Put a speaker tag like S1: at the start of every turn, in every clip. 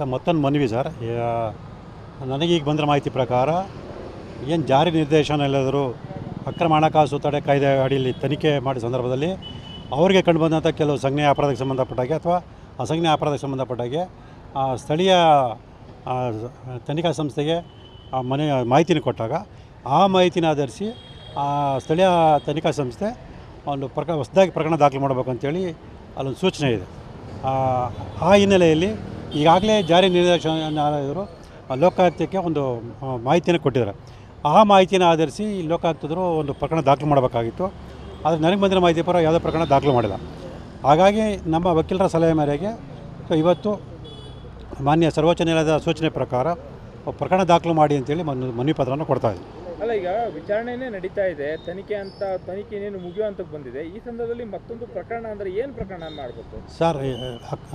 S1: ಮತ್ತೊಂದು ಮನವಿ ಸರ್, ನನಗೀಗ ಬಂದಿರೋ ಮಾಹಿತಿ ಪ್ರಕಾರ ಏನು ಜಾರಿ ನಿರ್ದೇಶನ ಎಲ್ಲಾದರೂ ಅಕ್ರಮ ಹಣಕಾಸು ತಡೆ ಕಾಯ್ದೆ ಅಡಿಯಲ್ಲಿ ತನಿಖೆ ಮಾಡಿದ ಸಂದರ್ಭದಲ್ಲಿ ಅವರಿಗೆ ಕಂಡುಬಂದಂಥ ಕೆಲವು ಸಂಜ್ಞೆಯ ಅಪರಾಧಕ್ಕೆ ಸಂಬಂಧಪಟ್ಟಾಗೆ ಅಥವಾ ಅಸಂಜ್ಞೆಯ ಅಪರಾಧಕ್ಕೆ ಸಂಬಂಧಪಟ್ಟಾಗೆ ಸ್ಥಳೀಯ ತನಿಖಾ ಸಂಸ್ಥೆಗೆ ಮಾಹಿತಿನ ಕೊಟ್ಟಾಗ ಆ ಮಾಹಿತಿನ ಆಧರಿಸಿ ಸ್ಥಳೀಯ ತನಿಖಾ ಸಂಸ್ಥೆ ಒಂದು ಹೊಸದಾಗಿ ಪ್ರಕರಣ ದಾಖಲು ಮಾಡಬೇಕು ಅಂತೇಳಿ ಅಲ್ಲೊಂದು ಸೂಚನೆ ಇದೆ. ಆ ಹಿನ್ನೆಲೆಯಲ್ಲಿ ಈಗಾಗಲೇ ಜಾರಿ ನಿರ್ದೇಶನಾಲಯದವರು ಲೋಕಾಯುಕ್ತಕ್ಕೆ ಒಂದು ಮಾಹಿತಿಯನ್ನು ಕೊಟ್ಟಿದ್ದಾರೆ. ಆ ಮಾಹಿತಿನ ಆಧರಿಸಿ ಲೋಕಾಯುಕ್ತರು ಒಂದು ಪ್ರಕರಣ ದಾಖಲು ಮಾಡಬೇಕಾಗಿತ್ತು. ಆದರೆ ನನಗೆ ಬಂದಿರೋ ಮಾಹಿತಿ ಪರ ಯಾವುದೇ ಪ್ರಕರಣ ದಾಖಲು ಮಾಡಿಲ್ಲ. ಹಾಗಾಗಿ ನಮ್ಮ ವಕೀಲರ ಸಲಹೆ ಮೇರೆಗೆ ಇವತ್ತು ಮಾನ್ಯ ಸರ್ವೋಚ್ಚ ನ್ಯಾಯಾಲಯದ ಸೂಚನೆ ಪ್ರಕಾರ ಪ್ರಕರಣ ದಾಖಲು ಮಾಡಿ ಅಂತೇಳಿ ಮನವಿ ಪತ್ರವನ್ನು ಕೊಡ್ತಾಯಿದ್ದೀವಿ.
S2: ಅಲ್ಲ, ಈಗ ವಿಚಾರಣೆನೇ ನಡೀತಾ ಇದೆ, ತನಿಖೆ ಇನ್ನೇನು ಮುಗಿಯೋ ಹಂತಕ್ಕೆ ಬಂದಿದೆ. ಈ ಸಂದರ್ಭದಲ್ಲಿ ಮತ್ತೊಂದು ಪ್ರಕರಣ ಅಂದರೆ ಏನು ಪ್ರಕರಣ ಮಾಡಬೇಕು
S1: ಸರ್?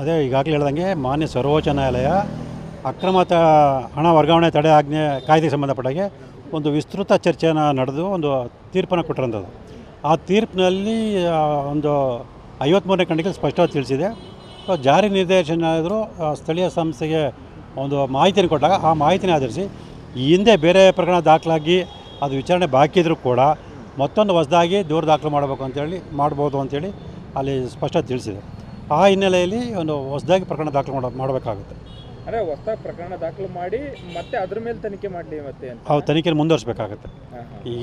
S1: ಅದೇ ಈಗಾಗಲೇ ಹೇಳ್ದಂಗೆ ಮಾನ್ಯ ಸರ್ವೋಚ್ಚ ನ್ಯಾಯಾಲಯ ಅಕ್ರಮ ಹಣ ವರ್ಗಾವಣೆ ತಡೆ ಆಜ್ಞೆ ಕಾಯ್ದೆಗೆ ಸಂಬಂಧಪಟ್ಟಾಗೆ ಒಂದು ವಿಸ್ತೃತ ಚರ್ಚೆಯನ್ನು ನಡೆದು ಒಂದು ತೀರ್ಪನ್ನು ಕೊಟ್ಟಿರೋಂಥದ್ದು. ಆ ತೀರ್ಪಿನಲ್ಲಿ ಒಂದು 53ನೇ ಖಂಡಿಕೆ ಸ್ಪಷ್ಟವಾಗಿ ತಿಳಿಸಿದೆ. ಜಾರಿ ನಿರ್ದೇಶನಾಲಯರು ಸ್ಥಳೀಯ ಸಂಸ್ಥೆಗೆ ಒಂದು ಮಾಹಿತಿಯನ್ನು ಕೊಟ್ಟಾಗ ಆ ಮಾಹಿತಿನ ಆಧರಿಸಿ ಈ ಹಿಂದೆ ಬೇರೆ ಪ್ರಕರಣ ದಾಖಲಾಗಿ ಅದು ವಿಚಾರಣೆ ಬಾಕಿ ಇದ್ದರೂ ಕೂಡ ಮತ್ತೊಂದು ಹೊಸದಾಗಿ ದೂರು ದಾಖಲು ಮಾಡ್ಬೋದು ಅಂತೇಳಿ ಅಲ್ಲಿ ಸ್ಪಷ್ಟ ತಿಳಿಸಿದೆ. ಆ ಹಿನ್ನೆಲೆಯಲ್ಲಿ ಒಂದು ಹೊಸದಾಗಿ ಪ್ರಕರಣ ದಾಖಲು ಮಾಡಬೇಕಾಗುತ್ತೆ.
S2: ಅಂದರೆ ಹೊಸ ಪ್ರಕರಣ ದಾಖಲು ಮಾಡಿ ಮತ್ತೆ ಅದ್ರ ಮೇಲೆ ತನಿಖೆ ಮಾಡಲಿ ಮತ್ತೆ
S1: ಅವ್ರು ತನಿಖೆಯನ್ನು ಮುಂದುವರಿಸಬೇಕಾಗುತ್ತೆ.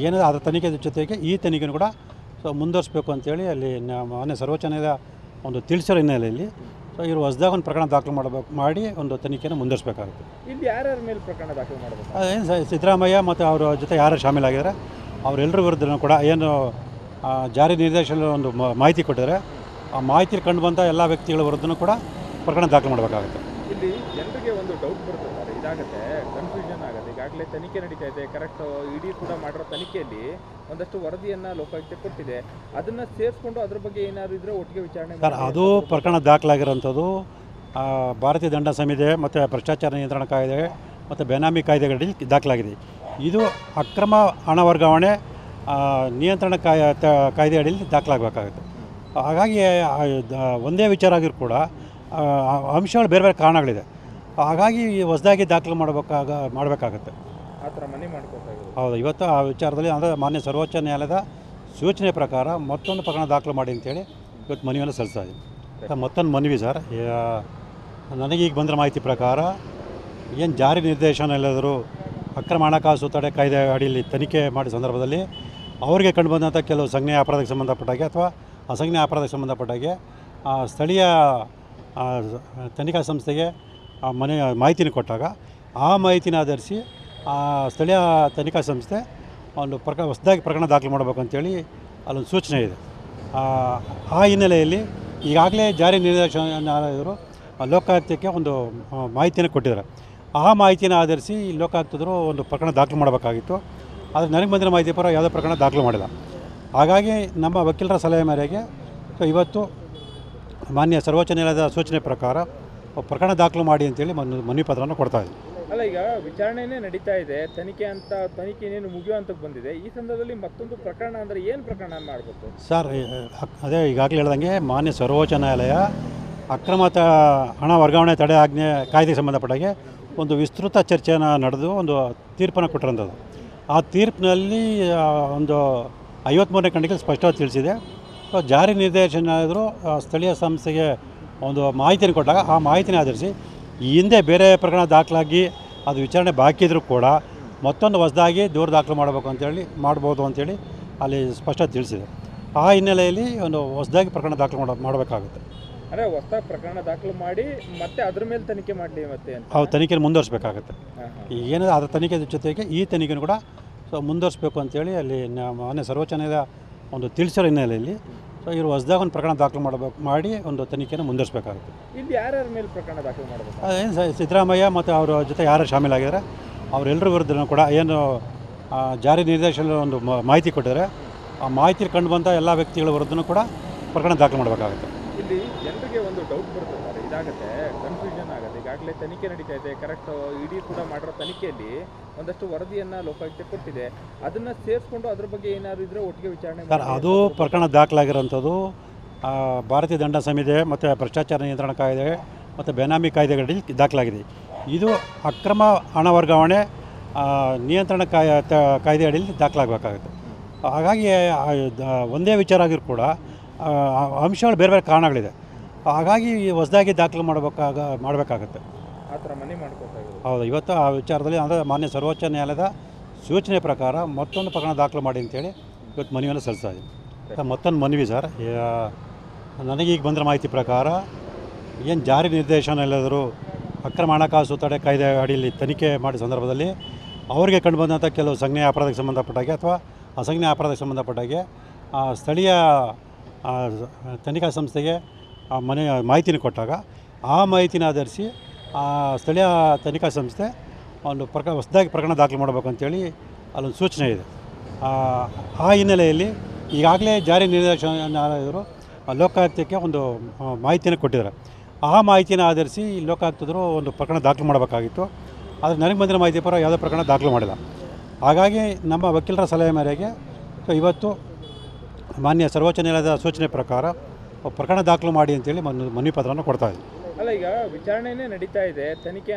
S1: ಏನಾದರೂ ಅದರ ತನಿಖೆ ಜೊತೆಗೆ ಈ ತನಿಖೆಯನ್ನು ಕೂಡ ಮುಂದುವರಿಸಬೇಕು ಅಂತೇಳಿ ಅಲ್ಲಿ ಮಾನ್ಯ ಸರ್ವೋಚ್ಚ ನ್ಯಾಯಾಲಯ ಒಂದು ತಿಳಿಸಿರೋ ಹಿನ್ನೆಲೆಯಲ್ಲಿ ಇವರು ಹೊಸದಾಗಿ ಒಂದು ಪ್ರಕರಣ ದಾಖಲು ಮಾಡಿ ಒಂದು ತನಿಖೆಯನ್ನು ಮುಂದುವರಿಸಬೇಕಾಗುತ್ತೆ.
S2: ಇಲ್ಲಿ ಯಾರ್ಯಾರ ಮೇಲೆ ಪ್ರಕರಣ ದಾಖಲು ಮಾಡಬೇಕು?
S1: ಏನು ಸಿದ್ದರಾಮಯ್ಯ ಮತ್ತು ಅವರ ಜೊತೆ ಯಾರು ಶಾಮೀಲಾಗಿದ್ದಾರೆ ಅವರೆಲ್ಲರ ವಿರುದ್ಧ ಕೂಡ ಏನು ಜಾರಿ ನಿರ್ದೇಶನ ಒಂದು ಮಾಹಿತಿ ಕೊಟ್ಟಿದ್ದಾರೆ. ಆ ಮಾಹಿತಿ ಕಂಡು ಬಂದ ಎಲ್ಲ ವ್ಯಕ್ತಿಗಳ ವಿರುದ್ಧನೂ ಕೂಡ ಪ್ರಕರಣ ದಾಖಲು ಮಾಡಬೇಕಾಗುತ್ತೆ.
S2: ಇಲ್ಲಿ ಜನರಿಗೆ ಒಂದು ಡೌಟ್ ಬರ್ತದೆ, ಇದಾಗುತ್ತೆ, ಕನ್ಫ್ಯೂಷನ್ ಆಗುತ್ತೆ. ಈಗಾಗಲೇ ತನಿಖೆ ನಡೀತಾ ಇದೆ, ಕರೆಕ್ಟ್ ಇಡೀ ಕೂಡ ಮಾಡಿರೋ ತನಿಖೆಯಲ್ಲಿ ಒಂದಷ್ಟು ವರದಿಯನ್ನು ಲೋಕಾಯುಕ್ತ ಕೊಟ್ಟಿದೆ. ಅದನ್ನು ಸೇರಿಸ್ಕೊಂಡು ಅದ್ರ ಬಗ್ಗೆ ಏನಾದರೂ ಇದ್ದರೆ ಒಟ್ಟಿಗೆ ವಿಚಾರಣೆ
S1: ಸರ್, ಅದು ಪ್ರಕರಣ ದಾಖಲಾಗಿರೋಂಥದ್ದು ಭಾರತೀಯ ದಂಡ ಸಂಹಿತೆ ಮತ್ತು ಭ್ರಷ್ಟಾಚಾರ ನಿಯಂತ್ರಣ ಕಾಯ್ದೆ ಮತ್ತು ಬೇನಾಮಿ ಕಾಯ್ದೆಗಳಲ್ಲಿ ದಾಖಲಾಗಿದೆ. ಇದು ಅಕ್ರಮ ಹಣ ವರ್ಗಾವಣೆ ನಿಯಂತ್ರಣ ಕಾಯ್ದೆ ಅಡಿಯಲ್ಲಿ ದಾಖಲಾಗಬೇಕಾಗುತ್ತೆ. ಹಾಗಾಗಿ ಒಂದೇ ವಿಚಾರ ಆಗಿರೂ ಕೂಡ ಅಂಶಗಳು ಬೇರೆ ಬೇರೆ ಕಾರಣಗಳಿದೆ. ಹಾಗಾಗಿ ಹೊಸದಾಗಿ ದಾಖಲು ಮಾಡಬೇಕಾಗುತ್ತೆ.
S2: ಆ ಥರ ಮನೆ ಮಾಡ್ಕೋಬೇಕಾಗುತ್ತೆ.
S1: ಹೌದು, ಇವತ್ತು ಆ ವಿಚಾರದಲ್ಲಿ ಅಂದರೆ ಮಾನ್ಯ ಸರ್ವೋಚ್ಚ ನ್ಯಾಯಾಲಯದ ಸೂಚನೆ ಪ್ರಕಾರ ಮತ್ತೊಂದು ಪ್ರಕರಣ ದಾಖಲು ಮಾಡಿ ಅಂತೇಳಿ ಇವತ್ತು ಮನವಿಯನ್ನು ಸಲ್ಲಿಸ್ತಾ ಇದ್ದೀವಿ. ಮತ್ತೊಂದು ಮನವಿ ಸರ್, ನನಗೀಗ ಬಂದಿರೋ ಮಾಹಿತಿ ಪ್ರಕಾರ ಏನು ಜಾರಿ ನಿರ್ದೇಶನ ಎಲ್ಲಾದರೂ ಅಕ್ರಮ ಹಣಕಾಸು ತಡೆ ಕಾಯ್ದೆ ಅಡಿಯಲ್ಲಿ ತನಿಖೆ ಮಾಡಿದ ಸಂದರ್ಭದಲ್ಲಿ ಅವರಿಗೆ ಕಂಡುಬಂದಂಥ ಕೆಲವು ಸಂಜ್ಞೆಯ ಅಪರಾಧಕ್ಕೆ ಸಂಬಂಧಪಟ್ಟಾಗೆ ಅಥವಾ ಅಸಂಜ್ಞೆಯ ಅಪರಾಧಕ್ಕೆ ಸಂಬಂಧಪಟ್ಟಾಗೆ ಸ್ಥಳೀಯ ತನಿಖಾ ಸಂಸ್ಥೆಗೆ ಮಾಹಿತಿನ ಕೊಟ್ಟಾಗ ಆ ಮಾಹಿತಿನ ಆಧರಿಸಿ ಸ್ಥಳೀಯ ತನಿಖಾ ಸಂಸ್ಥೆ ಒಂದು ಹೊಸದಾಗಿ ಪ್ರಕರಣ ದಾಖಲು ಮಾಡಬೇಕು ಅಂತೇಳಿ ಅಲ್ಲೊಂದು ಸೂಚನೆ ಇದೆ. ಆ ಹಿನ್ನೆಲೆಯಲ್ಲಿ ಈಗಾಗಲೇ ಜಾರಿ ನಿರ್ದೇಶನಾಲಯದವರು ಲೋಕಾಯುಕ್ತಕ್ಕೆ ಒಂದು ಮಾಹಿತಿಯನ್ನು ಕೊಟ್ಟಿದ್ದಾರೆ. ಆ ಮಾಹಿತಿನ ಆಧರಿಸಿ ಲೋಕಾಯುಕ್ತರು ಒಂದು ಪ್ರಕರಣ ದಾಖಲು ಮಾಡಬೇಕಾಗಿತ್ತು. ಆದರೆ ನನಗೆ ಬಂದಿರೋ ಮಾಹಿತಿ ಪರ ಯಾವುದೇ ಪ್ರಕರಣ ದಾಖಲು ಮಾಡಿಲ್ಲ. ಹಾಗಾಗಿ ನಮ್ಮ ವಕೀಲರ ಸಲಹೆ ಮೇರೆಗೆ ಇವತ್ತು ಮಾನ್ಯ ಸರ್ವೋಚ್ಚ ನ್ಯಾಯಾಲಯದ ಸೂಚನೆ ಪ್ರಕಾರ ಪ್ರಕರಣ ದಾಖಲು ಮಾಡಿ ಅಂತೇಳಿ ಮನವಿ ಪತ್ರವನ್ನು ಕೊಡ್ತಾಯಿದ್ದೀವಿ.
S2: ಅಲ್ಲ, ಈಗ ವಿಚಾರಣೆನೇ ನಡೀತಾ ಇದೆ, ತನಿಖೆ ಇನ್ನೇನು ಮುಗಿಯೋ ಹಂತಕ್ಕೆ ಬಂದಿದೆ. ಈ ಸಂದರ್ಭದಲ್ಲಿ ಮತ್ತೊಂದು ಪ್ರಕರಣ ಅಂದರೆ ಏನು ಪ್ರಕರಣ ಮಾಡಬೇಕು?
S1: ಸರ್, ಅದೇ ಈಗಾಗಲೇ ಹೇಳ್ದಂಗೆ ಮಾನ್ಯ ಸರ್ವೋಚ್ಚ ನ್ಯಾಯಾಲಯ ಅಕ್ರಮ ಹಣ ವರ್ಗಾವಣೆ ತಡೆ ಆಜ್ಞೆ ಕಾಯ್ದೆಗೆ ಸಂಬಂಧಪಟ್ಟಾಗೆ ಒಂದು ವಿಸ್ತೃತ ಚರ್ಚೆಯನ್ನು ನಡೆದು ಒಂದು ತೀರ್ಪನ್ನು ಕೊಟ್ಟಿರೋಂಥದ್ದು. ಆ ತೀರ್ಪಿನಲ್ಲಿ ಒಂದು 53ನೇ ಖಂಡಿಕೆ ಸ್ಪಷ್ಟವಾಗಿ ತಿಳಿಸಿದೆ. ಜಾರಿ ನಿರ್ದೇಶನಾಲಯರು ಸ್ಥಳೀಯ ಸಂಸ್ಥೆಗೆ ಒಂದು ಮಾಹಿತಿಯನ್ನು ಕೊಟ್ಟಾಗ ಆ ಮಾಹಿತಿನ ಆಧರಿಸಿ ಈ ಹಿಂದೆ ಬೇರೆ ಪ್ರಕರಣ ದಾಖಲಾಗಿ ಅದು ವಿಚಾರಣೆ ಬಾಕಿ ಇದ್ದರೂ ಕೂಡ ಮತ್ತೊಂದು ಹೊಸದಾಗಿ ದೂರು ದಾಖಲು ಮಾಡ್ಬೋದು ಅಂತೇಳಿ ಅಲ್ಲಿ ಸ್ಪಷ್ಟ ತಿಳಿಸಿದೆ. ಆ ಹಿನ್ನೆಲೆಯಲ್ಲಿ ಒಂದು ಹೊಸದಾಗಿ ಪ್ರಕರಣ ದಾಖಲು ಮಾಡಬೇಕಾಗುತ್ತೆ.
S2: ಅಂದರೆ ಹೊಸ ಪ್ರಕರಣ ದಾಖಲು ಮಾಡಿ ಮತ್ತೆ ಅದ್ರ ಮೇಲೆ ತನಿಖೆ ಮಾಡಲಿ ಮತ್ತೆ
S1: ಅವ್ರು ತನಿಖೆಯನ್ನು ಮುಂದುವರಿಸಬೇಕಾಗುತ್ತೆ. ಏನಾದರೂ ಅದರ ತನಿಖೆ ಜೊತೆಗೆ ಈ ತನಿಖೆಯನ್ನು ಕೂಡ ಮುಂದುವರಿಸಬೇಕು ಅಂತೇಳಿ ಅಲ್ಲಿ ಮಾನ್ಯ ಸರ್ವೋಚ್ಚ ನ್ಯಾಯಾಲಯ ಒಂದು ತಿಳಿಸಿರೋ ಹಿನ್ನೆಲೆಯಲ್ಲಿ ಇವರು ಹೊಸದಾಗಿ ಒಂದು ಪ್ರಕರಣ ದಾಖಲು ಮಾಡಿ ಒಂದು ತನಿಖೆಯನ್ನು ಮುಂದುವರಿಸಬೇಕಾಗುತ್ತೆ.
S2: ಇಲ್ಲಿ ಯಾರ್ಯಾರ ಮೇಲೆ ಪ್ರಕರಣ ದಾಖಲು ಮಾಡಬೇಕು?
S1: ಏನು ಸಿದ್ದರಾಮಯ್ಯ ಮತ್ತು ಅವರ ಜೊತೆ ಯಾರು ಶಾಮೀಲಾಗಿದ್ದಾರೆ ಅವರೆಲ್ಲರ ವಿರುದ್ಧ ಕೂಡ ಏನು ಜಾರಿ ನಿರ್ದೇಶನ ಒಂದು ಮಾಹಿತಿ ಕೊಟ್ಟಿದ್ದಾರೆ. ಆ ಮಾಹಿತಿ ಕಂಡು ಬಂದ ಎಲ್ಲ ವ್ಯಕ್ತಿಗಳ ವಿರುದ್ಧನೂ ಕೂಡ ಪ್ರಕರಣ ದಾಖಲು ಮಾಡಬೇಕಾಗುತ್ತೆ.
S2: ಇಲ್ಲಿ ಜನರಿಗೆ ಒಂದು ಡೌಟ್ ಬರ್ತದೆ, ಇದಾಗುತ್ತೆ, ಕನ್ಫ್ಯೂಷನ್ ಆಗುತ್ತೆ. ಈಗಾಗಲೇ ತನಿಖೆ ನಡೀತಾ ಇದೆ, ಕರೆಕ್ಟ್ ಇಡೀ ಕೂಡ ಮಾಡಿರೋ ತನಿಖೆಯಲ್ಲಿ ಒಂದಷ್ಟು ವರದಿಯನ್ನು ಲೋಕಾಯುಕ್ತ ಕೊಟ್ಟಿದೆ. ಅದನ್ನು ಸೇರಿಸ್ಕೊಂಡು ಅದ್ರ ಬಗ್ಗೆ ಏನಾದರೂ ಇದ್ದರೆ ಒಟ್ಟಿಗೆ ವಿಚಾರಣೆ
S1: ಸರ್, ಅದು ಪ್ರಕರಣ ದಾಖಲಾಗಿರೋಂಥದ್ದು ಭಾರತೀಯ ದಂಡ ಸಂಹಿತೆ ಮತ್ತು ಭ್ರಷ್ಟಾಚಾರ ನಿಯಂತ್ರಣ ಕಾಯ್ದೆ ಮತ್ತು ಬೇನಾಮಿ ಕಾಯ್ದೆಗಳಲ್ಲಿ ದಾಖಲಾಗಿದೆ. ಇದು ಅಕ್ರಮ ಹಣ ವರ್ಗಾವಣೆ ನಿಯಂತ್ರಣ ಕಾಯ್ದೆ ಅಡಿಯಲ್ಲಿ ದಾಖಲಾಗಬೇಕಾಗುತ್ತೆ. ಹಾಗಾಗಿ ಒಂದೇ ವಿಚಾರ ಆಗಿರೂ ಕೂಡ ಅಂಶಗಳು ಬೇರೆ ಬೇರೆ ಕಾರಣಗಳಿದೆ. ಹಾಗಾಗಿ ಹೊಸದಾಗಿ ದಾಖಲು ಮಾಡಬೇಕಾಗತ್ತೆ.
S2: ಆ ಥರ ಮನೆ ಮಾಡ್ಕೋತಾಯಿದ್ರು.
S1: ಹೌದು, ಇವತ್ತು ಆ ವಿಚಾರದಲ್ಲಿ ಅಂದರೆ ಮಾನ್ಯ ಸರ್ವೋಚ್ಚ ನ್ಯಾಯಾಲಯದ ಸೂಚನೆ ಪ್ರಕಾರ ಮತ್ತೊಂದು ಪ್ರಕರಣ ದಾಖಲು ಮಾಡಿ ಅಂತೇಳಿ ಇವತ್ತು ಮನವಿಯನ್ನು ಸಲ್ಲಿಸ್ತಾ ಇದ್ದೀನಿ. ಮತ್ತೊಂದು ಮನವಿ ಸರ್, ನನಗೀಗ ಬಂದಿರೋ ಮಾಹಿತಿ ಪ್ರಕಾರ ಏನು ಜಾರಿ ನಿರ್ದೇಶನ ಎಲ್ಲಾದರೂ ಅಕ್ರಮ ಹಣಕಾಸು ತಡೆ ಕಾಯ್ದೆ ಅಡಿಯಲ್ಲಿ ತನಿಖೆ ಮಾಡಿದ ಸಂದರ್ಭದಲ್ಲಿ ಅವರಿಗೆ ಕಂಡುಬಂದಂಥ ಕೆಲವು ಸಂಜ್ಞೆಯ ಅಪರಾಧಕ್ಕೆ ಸಂಬಂಧಪಟ್ಟಾಗೆ ಅಥವಾ ಅಸಂಜ್ಞೆಯ ಅಪರಾಧಕ್ಕೆ ಸಂಬಂಧಪಟ್ಟಾಗೆ ಸ್ಥಳೀಯ ತನಿಖಾ ಸಂಸ್ಥೆಗೆ ಮಾಹಿತಿನ ಕೊಟ್ಟಾಗ ಆ ಮಾಹಿತಿನ ಆಧರಿಸಿ ಸ್ಥಳೀಯ ತನಿಖಾ ಸಂಸ್ಥೆ ಒಂದು ಹೊಸದಾಗಿ ಪ್ರಕರಣ ದಾಖಲು ಮಾಡಬೇಕು ಅಂತೇಳಿ ಅಲ್ಲೊಂದು ಸೂಚನೆ ಇದೆ. ಆ ಹಿನ್ನೆಲೆಯಲ್ಲಿ ಈಗಾಗಲೇ ಜಾರಿ ನಿರ್ದೇಶನಾಲಯರು ಲೋಕಾಯುಕ್ತಕ್ಕೆ ಒಂದು ಮಾಹಿತಿಯನ್ನು ಕೊಟ್ಟಿದ್ದಾರೆ. ಆ ಮಾಹಿತಿನ ಆಧರಿಸಿ ಲೋಕಾಯುಕ್ತರು ಒಂದು ಪ್ರಕರಣ ದಾಖಲು ಮಾಡಬೇಕಾಗಿತ್ತು. ಆದರೆ ನನಗೆ ಬಂದಿರೋ ಮಾಹಿತಿ ಪರ ಯಾವುದೇ ಪ್ರಕರಣ ದಾಖಲು ಮಾಡಿಲ್ಲ. ಹಾಗಾಗಿ ನಮ್ಮ ವಕೀಲರ ಸಲಹೆ ಮೇರೆಗೆ ಇವತ್ತು ಮಾನ್ಯ ಸರ್ವೋಚ್ಚ ನ್ಯಾಯಾಲಯದ ಸೂಚನೆ ಪ್ರಕಾರ ಪ್ರಕರಣ ದಾಖಲು ಮಾಡಿ ಅಂತೇಳಿ ಮನವಿ ಪತ್ರವನ್ನು ಕೊಡ್ತಾಯಿದ್ವಿ.
S2: ಅಲ್ಲ, ಈಗ ವಿಚಾರಣೆನೇ ನಡೀತಾ ಇದೆ, ತನಿಖೆ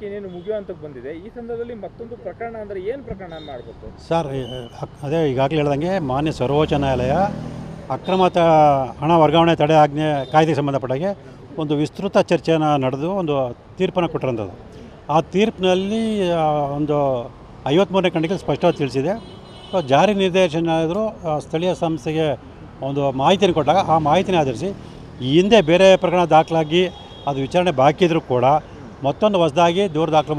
S2: ಇನ್ನೇನು ಮುಗಿಯೋ ಹಂತಕ್ಕೆ ಬಂದಿದೆ. ಈ ಸಂದರ್ಭದಲ್ಲಿ ಮತ್ತೊಂದು ಪ್ರಕರಣ ಅಂದರೆ ಏನು ಪ್ರಕರಣ ಮಾಡಬೇಕು
S1: ಸರ್? ಅದೇ ಈಗಾಗಲೇ ಹೇಳ್ದಂಗೆ ಮಾನ್ಯ ಸರ್ವೋಚ್ಚ ನ್ಯಾಯಾಲಯ ಅಕ್ರಮ ಹಣ ವರ್ಗಾವಣೆ ತಡೆ ಆಜ್ಞೆ ಕಾಯ್ದೆಗೆ ಸಂಬಂಧಪಟ್ಟಾಗೆ ಒಂದು ವಿಸ್ತೃತ ಚರ್ಚೆಯನ್ನು ನಡೆದು ಒಂದು ತೀರ್ಪನ್ನು ಕೊಟ್ಟಿರೋಂಥದ್ದು. ಆ ತೀರ್ಪಿನಲ್ಲಿ ಒಂದು 53ನೇ ಖಂಡಿಕೆ ಸ್ಪಷ್ಟವಾಗಿ ತಿಳಿಸಿದೆ. ಜಾರಿ ನಿರ್ದೇಶನಾಲಯರು ಸ್ಥಳೀಯ ಸಂಸ್ಥೆಗೆ ಒಂದು ಮಾಹಿತಿಯನ್ನು ಕೊಟ್ಟಾಗ ಆ ಮಾಹಿತಿನ ಆಧರಿಸಿ ಈ ಹಿಂದೆ ಬೇರೆ ಪ್ರಕರಣ ದಾಖಲಾಗಿ ಅದು ವಿಚಾರಣೆ ಬಾಕಿ ಇದ್ದರೂ ಕೂಡ ಮತ್ತೊಂದು ಹೊಸದಾಗಿ ದೂರು ದಾಖಲು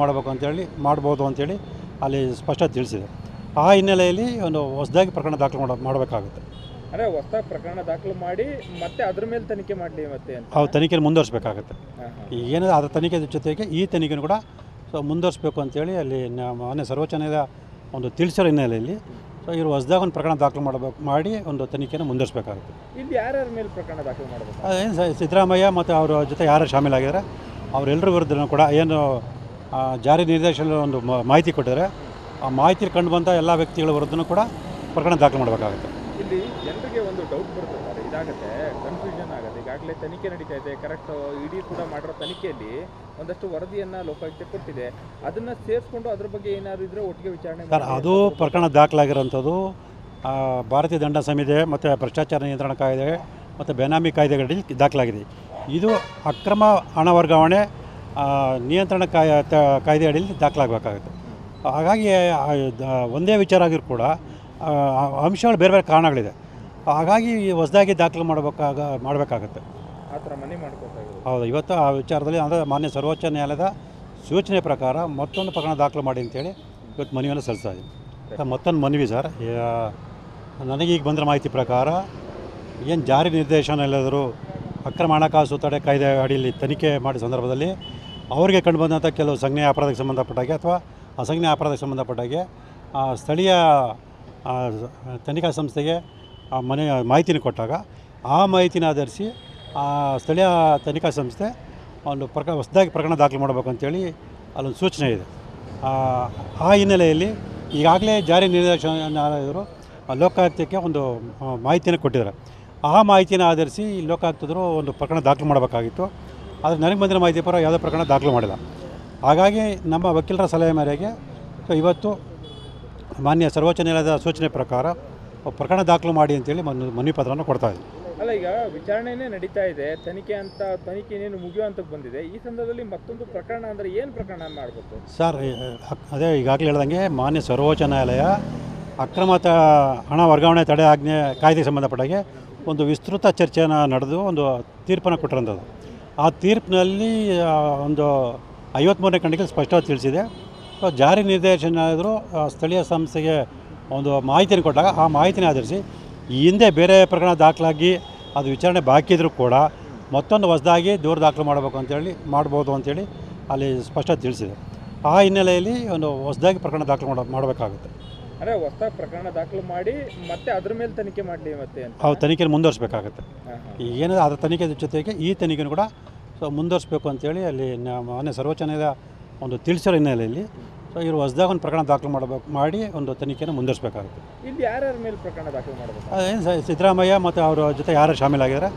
S1: ಮಾಡ್ಬೋದು ಅಂತೇಳಿ ಅಲ್ಲಿ ಸ್ಪಷ್ಟ ತಿಳಿಸಿದೆ. ಆ ಹಿನ್ನೆಲೆಯಲ್ಲಿ ಒಂದು ಹೊಸದಾಗಿ ಪ್ರಕರಣ ದಾಖಲು ಮಾಡಬೇಕಾಗುತ್ತೆ.
S2: ಅಂದರೆ ಹೊಸದಾಗಿ ಪ್ರಕರಣ ದಾಖಲು ಮಾಡಿ ಮತ್ತೆ ಅದ್ರ ಮೇಲೆ ತನಿಖೆ ಮಾಡಲಿ ಮತ್ತೆ
S1: ಅವ್ರು ತನಿಖೆಯನ್ನು ಮುಂದುವರಿಸಬೇಕಾಗುತ್ತೆ. ಏನಾದರೂ ಅದರ ತನಿಖೆ ಜೊತೆಗೆ ಈ ತನಿಖೆಯನ್ನು ಕೂಡ ಮುಂದುವರಿಸಬೇಕು ಅಂತೇಳಿ ಅಲ್ಲಿ ಮಾನ್ಯ ಸರ್ವೋಚ್ಚ ನ್ಯಾಯಾಲಯ ಒಂದು ತಿಳಿಸಿರೋ ಹಿನ್ನೆಲೆಯಲ್ಲಿ ಇವರು ಹೊಸದಾಗಿ ಒಂದು ಪ್ರಕರಣ ದಾಖಲು ಮಾಡಿ ಒಂದು ತನಿಖೆಯನ್ನು ಮುಂದುವರಿಸಬೇಕಾಗುತ್ತೆ.
S2: ಇಲ್ಲಿ ಯಾರ್ಯಾರ ಮೇಲೆ ಪ್ರಕರಣ ದಾಖಲು ಮಾಡಬೇಕು?
S1: ಏನು ಸಿದ್ದರಾಮಯ್ಯ ಮತ್ತು ಅವರ ಜೊತೆ ಯಾರು ಶಾಮೀಲಾಗಿದ್ದಾರೆ ಅವರೆಲ್ಲರ ವಿರುದ್ಧ ಕೂಡ ಏನು ಜಾರಿ ನಿರ್ದೇಶನ ಒಂದು ಮಾಹಿತಿ ಕೊಟ್ಟಿದ್ದಾರೆ, ಆ ಮಾಹಿತಿ ಕಂಡು ಬಂದ ಎಲ್ಲ ವ್ಯಕ್ತಿಗಳ ವಿರುದ್ಧನೂ ಕೂಡ ಪ್ರಕರಣ ದಾಖಲು ಮಾಡಬೇಕಾಗುತ್ತೆ.
S2: ಇಲ್ಲಿ ಜನರಿಗೆ ಒಂದು ಡೌಟ್ ಬರುತ್ತೆ, ಇದಾಗುತ್ತೆ, ಕನ್ಫ್ಯೂಷನ್ ಆಗುತ್ತೆ. ಈಗಾಗಲೇ ತನಿಖೆ ನಡೀತಾ ಇದೆ, ಕರೆಕ್ಟ್ ಇಡಿ ಕೂಡ ಮಾಡಿರೋ ತನಿಖೆಯಲ್ಲಿ ಒಂದಷ್ಟು ವರದಿಯನ್ನು ಲೋಕಾಯುಕ್ತ ಕೊಟ್ಟಿದೆ. ಅದನ್ನು ಸೇರಿಸ್ಕೊಂಡು ಅದ್ರ ಬಗ್ಗೆ ಏನಾದರೂ ಇದ್ದರೆ ಒಟ್ಟಿಗೆ ವಿಚಾರಣೆ
S1: ಸರ್, ಅದು ಪ್ರಕರಣ ದಾಖಲಾಗಿರೋಂಥದ್ದು ಭಾರತೀಯ ದಂಡ ಸಂಹಿತೆ ಮತ್ತು ಭ್ರಷ್ಟಾಚಾರ ನಿಯಂತ್ರಣ ಕಾಯ್ದೆ ಮತ್ತು ಬೇನಾಮಿ ಕಾಯ್ದೆಗಳಲ್ಲಿ ದಾಖಲಾಗಿದೆ. ಇದು ಅಕ್ರಮ ಹಣ ವರ್ಗಾವಣೆ ನಿಯಂತ್ರಣ ಕಾಯ್ದೆ ಅಡಿಯಲ್ಲಿ ದಾಖಲಾಗಬೇಕಾಗುತ್ತೆ. ಹಾಗಾಗಿ ಒಂದೇ ವಿಚಾರ ಆಗಿರೂ ಕೂಡ ಅಂಶಗಳು ಬೇರೆ ಬೇರೆ ಕಾರಣಗಳಿದೆ. ಹಾಗಾಗಿ ಹೊಸದಾಗಿ ದಾಖಲು ಮಾಡಬೇಕಾಗುತ್ತೆ.
S2: ಆ ಥರ ಮನೆ ಮಾಡ್ಕೋತಾಯಿದ್ರು.
S1: ಹೌದು, ಇವತ್ತು ಆ ವಿಚಾರದಲ್ಲಿ ಅಂದರೆ ಮಾನ್ಯ ಸರ್ವೋಚ್ಚ ನ್ಯಾಯಾಲಯದ ಸೂಚನೆ ಪ್ರಕಾರ ಮತ್ತೊಂದು ಪ್ರಕರಣ ದಾಖಲು ಮಾಡಿ ಅಂತೇಳಿ ಇವತ್ತು ಮನವಿಯನ್ನು ಸಲ್ಲಿಸ್ತಾ ಇದ್ದೀನಿ. ಮತ್ತೊಂದು ಮನವಿ ಸರ್, ನನಗೀಗ ಬಂದಿರೋ ಮಾಹಿತಿ ಪ್ರಕಾರ ಏನು ಜಾರಿ ನಿರ್ದೇಶನ ಎಲ್ಲಾದರೂ ಅಕ್ರಮ ಹಣಕಾಸು ತಡೆ ಕಾಯ್ದೆ ಅಡಿಯಲ್ಲಿ ತನಿಖೆ ಮಾಡಿದ ಸಂದರ್ಭದಲ್ಲಿ ಅವರಿಗೆ ಕಂಡುಬಂದಂಥ ಕೆಲವು ಸಂಜ್ಞೆಯ ಅಪರಾಧಕ್ಕೆ ಸಂಬಂಧಪಟ್ಟಾಗೆ ಅಥವಾ ಅಸಂಜ್ಞೆಯ ಅಪರಾಧಕ್ಕೆ ಸಂಬಂಧಪಟ್ಟಾಗೆ ಸ್ಥಳೀಯ ತನಿಖಾ ಸಂಸ್ಥೆಗೆ ಮಾಹಿತಿನ ಕೊಟ್ಟಾಗ ಆ ಮಾಹಿತಿನ ಆಧರಿಸಿ ಸ್ಥಳೀಯ ತನಿಖಾ ಸಂಸ್ಥೆ ಒಂದು ಹೊಸದಾಗಿ ಪ್ರಕರಣ ದಾಖಲು ಮಾಡಬೇಕು ಅಂತೇಳಿ ಅಲ್ಲೊಂದು ಸೂಚನೆ ಇದೆ. ಆ ಹಿನ್ನೆಲೆಯಲ್ಲಿ ಈಗಾಗಲೇ ಜಾರಿ ನಿರ್ದೇಶನಾಲಯರು ಲೋಕಾಯುಕ್ತಕ್ಕೆ ಒಂದು ಮಾಹಿತಿಯನ್ನು ಕೊಟ್ಟಿದ್ದಾರೆ. ಆ ಮಾಹಿತಿನ ಆಧರಿಸಿ ಲೋಕಾಯುಕ್ತರು ಒಂದು ಪ್ರಕರಣ ದಾಖಲು ಮಾಡಬೇಕಾಗಿತ್ತು. ಆದರೆ ನನಗೆ ಬಂದಿರೋ ಮಾಹಿತಿ ಪರ ಯಾವುದೇ ಪ್ರಕರಣ ದಾಖಲು ಮಾಡಿಲ್ಲ. ಹಾಗಾಗಿ ನಮ್ಮ ವಕೀಲರ ಸಲಹೆ ಮೇರೆಗೆ ಇವತ್ತು ಮಾನ್ಯ ಸರ್ವೋಚ್ಚ ನ್ಯಾಯಾಲಯದ ಸೂಚನೆ ಪ್ರಕಾರ ಪ್ರಕರಣ ದಾಖಲು ಮಾಡಿ ಅಂತೇಳಿ ಮನವಿ ಪತ್ರವನ್ನು ಕೊಡ್ತಾಯಿದ್ವಿ.
S2: ಅಲ್ಲ, ಈಗ ವಿಚಾರಣೆನೇ ನಡೀತಾ ಇದೆ, ತನಿಖೆ ಇನ್ನೇನು ಮುಗಿಯೋ ಹಂತಕ್ಕೆ ಬಂದಿದೆ. ಈ ಸಂದರ್ಭದಲ್ಲಿ ಮತ್ತೊಂದು ಪ್ರಕರಣ ಅಂದರೆ ಏನು ಪ್ರಕರಣ ಮಾಡಬೇಕು
S1: ಸರ್? ಅದೇ ಈಗಾಗಲೇ ಹೇಳ್ದಂಗೆ ಮಾನ್ಯ ಸರ್ವೋಚ್ಚ ನ್ಯಾಯಾಲಯ ಅಕ್ರಮ ಹಣ ವರ್ಗಾವಣೆ ತಡೆ ಆಜ್ಞೆ ಕಾಯ್ದೆಗೆ ಸಂಬಂಧಪಟ್ಟಾಗೆ ಒಂದು ವಿಸ್ತೃತ ಚರ್ಚೆಯನ್ನು ನಡೆದು ಒಂದು ತೀರ್ಪನ್ನು ಕೊಟ್ಟಿರೋಂಥದ್ದು. ಆ ತೀರ್ಪಿನಲ್ಲಿ ಒಂದು 53ನೇ ಖಂಡಿಕೆ ಸ್ಪಷ್ಟವಾಗಿ ತಿಳಿಸಿದೆ. ಜಾರಿ ನಿರ್ದೇಶನಾಲಯರು ಸ್ಥಳೀಯ ಸಂಸ್ಥೆಗೆ ಒಂದು ಮಾಹಿತಿಯನ್ನು ಕೊಟ್ಟಾಗ ಆ ಮಾಹಿತಿನ ಆಧರಿಸಿ ಈ ಹಿಂದೆ ಬೇರೆ ಪ್ರಕರಣ ದಾಖಲಾಗಿ ಅದು ವಿಚಾರಣೆ ಬಾಕಿ ಇದ್ದರೂ ಕೂಡ ಮತ್ತೊಂದು ಹೊಸದಾಗಿ ದೂರು ದಾಖಲು ಮಾಡ್ಬೋದು ಅಂತೇಳಿ ಅಲ್ಲಿ ಸ್ಪಷ್ಟ ತಿಳಿಸಿದೆ. ಆ ಹಿನ್ನೆಲೆಯಲ್ಲಿ ಒಂದು ಹೊಸದಾಗಿ ಪ್ರಕರಣ ದಾಖಲು ಮಾಡಬೇಕಾಗುತ್ತೆ.
S2: ಅಂದರೆ ಹೊಸದಾಗಿ ಪ್ರಕರಣ ದಾಖಲು ಮಾಡಿ ಮತ್ತೆ ಅದ್ರ ಮೇಲೆ ತನಿಖೆ ಮಾಡಲಿ ಮತ್ತೆ
S1: ಅವ್ರು ತನಿಖೆಯನ್ನು ಮುಂದುವರಿಸಬೇಕಾಗುತ್ತೆ. ಏನಾದರೂ ಅದರ ತನಿಖೆ ಜೊತೆಗೆ ಈ ತನಿಖೆಯನ್ನು ಕೂಡ ಮುಂದುವರಿಸಬೇಕು ಅಂತೇಳಿ ಅಲ್ಲಿ ಮಾನ್ಯ ಸರ್ವೋಚ್ಚ ನ್ಯಾಯಾಲಯ ಒಂದು ತಿಳಿಸಿರೋ ಹಿನ್ನೆಲೆಯಲ್ಲಿ ಇವರು ಹೊಸದಾಗಿ ಒಂದು ಪ್ರಕರಣ ದಾಖಲು ಮಾಡಿ ಒಂದು ತನಿಖೆಯನ್ನು ಮುಂದುವರಿಸಬೇಕಾಗುತ್ತೆ.
S2: ಇಲ್ಲಿ ಯಾರ್ಯಾರ ಮೇಲೆ ಪ್ರಕರಣ ದಾಖಲು ಮಾಡಬೇಕು?
S1: ಏನು ಸಿದ್ದರಾಮಯ್ಯ ಮತ್ತು ಅವರ ಜೊತೆ ಯಾರು ಶಾಮೀಲಾಗಿದ್ದಾರೆ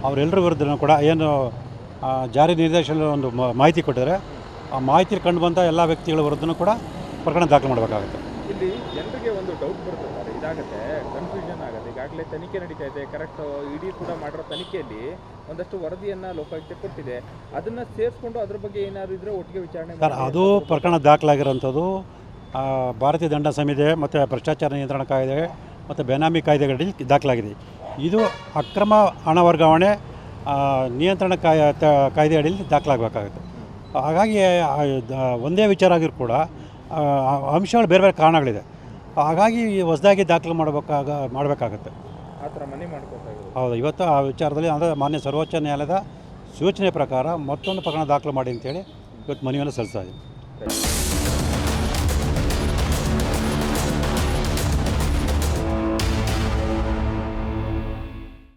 S1: ಅವರೆಲ್ಲರ ವಿರುದ್ಧ ಕೂಡ ಏನು ಜಾರಿ ನಿರ್ದೇಶನ ಒಂದು ಮಾಹಿತಿ ಕೊಟ್ಟಿದ್ದಾರೆ. ಆ ಮಾಹಿತಿಯಲ್ಲಿ ಕಂಡು ಬಂದ ಎಲ್ಲ ವ್ಯಕ್ತಿಗಳ ವಿರುದ್ಧನೂ ಕೂಡ ಪ್ರಕರಣ ದಾಖಲು ಮಾಡಬೇಕಾಗುತ್ತೆ.
S2: ಇಲ್ಲಿ ಜನರಿಗೆ ಒಂದು ಡೌಟ್ ಬರುತ್ತೆ ಸರ್, ಇದಾಗುತ್ತೆ, ಕನ್ಫ್ಯೂಷನ್ ಆಗುತ್ತೆ. ಈಗಾಗಲೇ ತನಿಖೆ ನಡೀತಾ ಇದೆ. ಕರೆಕ್ಟ್ ಇಡಿ ಕೂಡ ಮಾಡಿರೋ ತನಿಖೆಯಲ್ಲಿ ಒಂದಷ್ಟು ವರದಿಯನ್ನು ಲೋಕಾಯುಕ್ತ ಕೊಟ್ಟಿದೆ. ಅದನ್ನು ಸೇರಿಸ್ಕೊಂಡು ಅದ್ರ ಬಗ್ಗೆ ಏನಾದ್ರು ಇದ್ರೆ ಒಟ್ಟಿಗೆ ವಿಚಾರಣೆ
S1: ಸರ್, ಅದು ಪ್ರಕರಣ ದಾಖಲಾಗಿರೋಂಥದ್ದು ಭಾರತೀಯ ದಂಡ ಸಂಹಿತೆ ಮತ್ತು ಭ್ರಷ್ಟಾಚಾರ ನಿಯಂತ್ರಣ ಕಾಯ್ದೆ ಮತ್ತು ಬೆನಾಮಿ ಕಾಯ್ದೆಗಳಲ್ಲಿ ದಾಖಲಾಗಿದೆ. ಇದು ಅಕ್ರಮ ಹಣ ವರ್ಗಾವಣೆ ನಿಯಂತ್ರಣ ಕಾಯ್ದೆ ಅಡಿಯಲ್ಲಿ ದಾಖಲಾಗಬೇಕಾಗುತ್ತೆ. ಹಾಗಾಗಿ ಒಂದೇ ವಿಚಾರ ಆಗಿರು ಕೂಡ ಅಂಶಗಳು ಬೇರೆ ಬೇರೆ ಕಾರಣಗಳಿದೆ. ಹಾಗಾಗಿ ಹೊಸದಾಗಿ ದಾಖಲು ಮಾಡಬೇಕಾಗುತ್ತೆ.
S2: ಆ ಥರ ಮನೆ ಮಾಡ್ಕೋತಾಯಿದ್ರು.
S1: ಹೌದು, ಇವತ್ತು ಆ ವಿಚಾರದಲ್ಲಿ ಅಂದರೆ ಮಾನ್ಯ ಸರ್ವೋಚ್ಚ ನ್ಯಾಯಾಲಯದ ಸೂಚನೆ ಪ್ರಕಾರ ಮತ್ತೊಂದು ಪ್ರಕರಣ ದಾಖಲು ಮಾಡಿ ಅಂತೇಳಿ ಇವತ್ತು ಮನವಿಯನ್ನು ಸಲ್ಲಿಸ್ತಾ ಇದ್ದೀನಿ.